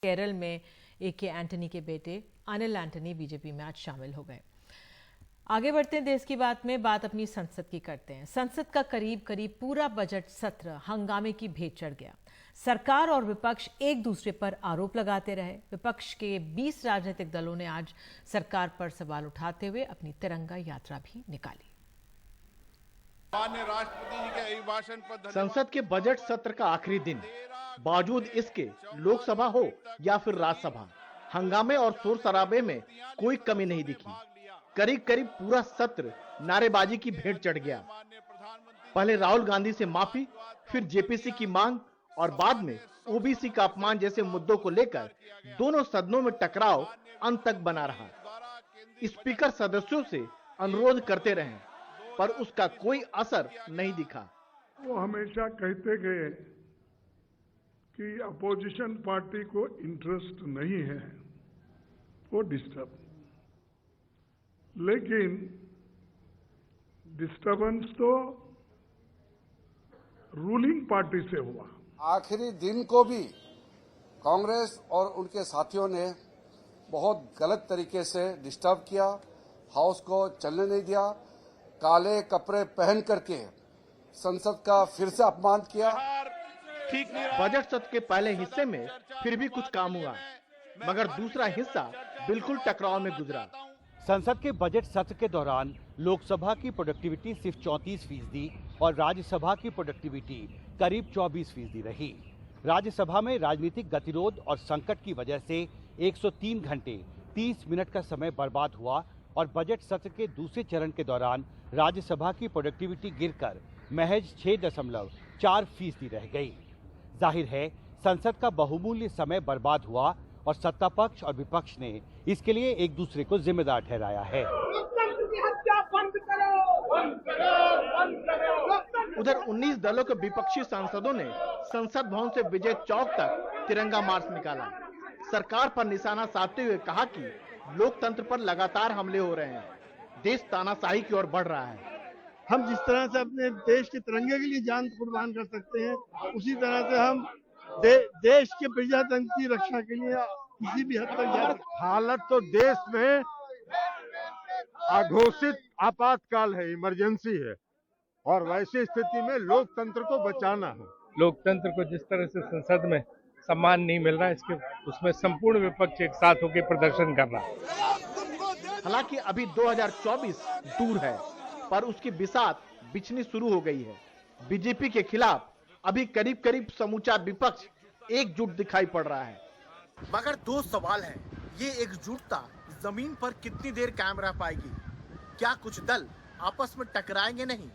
केरल में A K. Antony के बेटे अनिल एंटनी बीजेपी में आज शामिल हो गए। आगे बढ़ते हैं देश की बात में, बात अपनी संसद की करते हैं। संसद का करीब पूरा बजट सत्र हंगामे की भेंट चढ़ गया। सरकार और विपक्ष एक दूसरे पर आरोप लगाते रहे। विपक्ष के 20 राजनीतिक दलों ने आज सरकार पर सवाल उठाते हुए अपनी तिरंगा यात्रा भी निकाली। माननीय राष्ट्रपति जी के अभिभाषण पर संसद के बजट सत्र का आखिरी दिन, बावजूद इसके लोकसभा हो या फिर राज्यसभा, हंगामे और शोर शराबे में कोई कमी नहीं दिखी। करीब पूरा सत्र नारेबाजी की भेंट चढ़ गया। पहले राहुल गांधी से माफी, फिर जेपीसी की मांग और बाद में ओबीसी का अपमान जैसे मुद्दों को लेकर दोनों सदनों में टकराव अंत तक बना रहा। स्पीकर सदस्यों से अनुरोध करते रहे, पर उसका कोई असर नहीं दिखा। वो हमेशा कहते गए कि अपोजिशन पार्टी को इंटरेस्ट नहीं है वो डिस्टर्ब, लेकिन डिस्टर्बेंस तो रूलिंग पार्टी से हुआ। आखिरी दिन को भी कांग्रेस और उनके साथियों ने बहुत गलत तरीके से डिस्टर्ब किया, हाउस को चलने नहीं दिया, काले कपड़े पहन करके संसद का फिर से अपमान किया। बजट सत्र के पहले हिस्से में फिर भी कुछ काम हुआ, मगर दूसरा हिस्सा बिल्कुल टकराव में गुजरा। संसद के बजट सत्र के दौरान लोकसभा की प्रोडक्टिविटी सिर्फ 34% और राज्यसभा की प्रोडक्टिविटी करीब 24% रही। राज्यसभा में राजनीतिक गतिरोध और संकट की वजह से 103 घंटे 30 मिनट का समय बर्बाद हुआ और बजट सत्र के दूसरे चरण के दौरान राज्यसभा की प्रोडक्टिविटी गिरकर महज 6.4% रह गई। जाहिर है संसद का बहुमूल्य समय बर्बाद हुआ और सत्ता पक्ष और विपक्ष ने इसके लिए एक दूसरे को जिम्मेदार ठहराया है। उधर 19 दलों के विपक्षी सांसदों ने संसद भवन से विजय चौक तक तिरंगा मार्च निकाला। सरकार पर निशाना साधते हुए कहा कि लोकतंत्र पर लगातार हमले हो रहे हैं, देश तानाशाही की ओर बढ़ रहा है। हम जिस तरह से अपने देश के तिरंगे के लिए जान कुर्बान कर सकते हैं, उसी तरह से हम देश के प्रजातंत्र की रक्षा के लिए किसी भी हद तक हालत तो देश में अघोषित आपातकाल है, इमरजेंसी है, और वैसी स्थिति में लोकतंत्र को बचाना है। लोकतंत्र को जिस तरह से संसद में सम्मान नहीं मिल रहा है, इसके उसमें संपूर्ण विपक्ष एक साथ होकर प्रदर्शन कर रहा है। हालांकि अभी 2024 दूर है, पर उसकी बिसात बिछनी शुरू हो गई है। बीजेपी के खिलाफ अभी करीब समूचा विपक्ष एकजुट दिखाई पड़ रहा है। मगर दो सवाल हैं, ये एकजुटता जमीन पर कितनी देर कायम रह पाएगी? क्या कुछ दल आपस में टकराएंगे नहीं?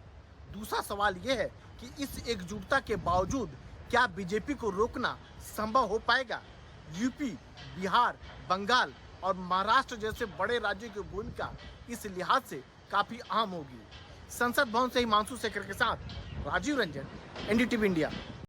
दूसरा सवाल ये है कि इस एकजुटता के बावजूद क्या बीजेपी को रोकना संभव हो पाएगा? यूपी, बिहार, बंगाल और महाराष्ट्र जैसे बड़े राज्यों की भूमिका इस लिहाज से काफी अहम होगी। संसद भवन से हिमांशु शेखर के साथ राजीव रंजन, एनडीटीवी इंडिया।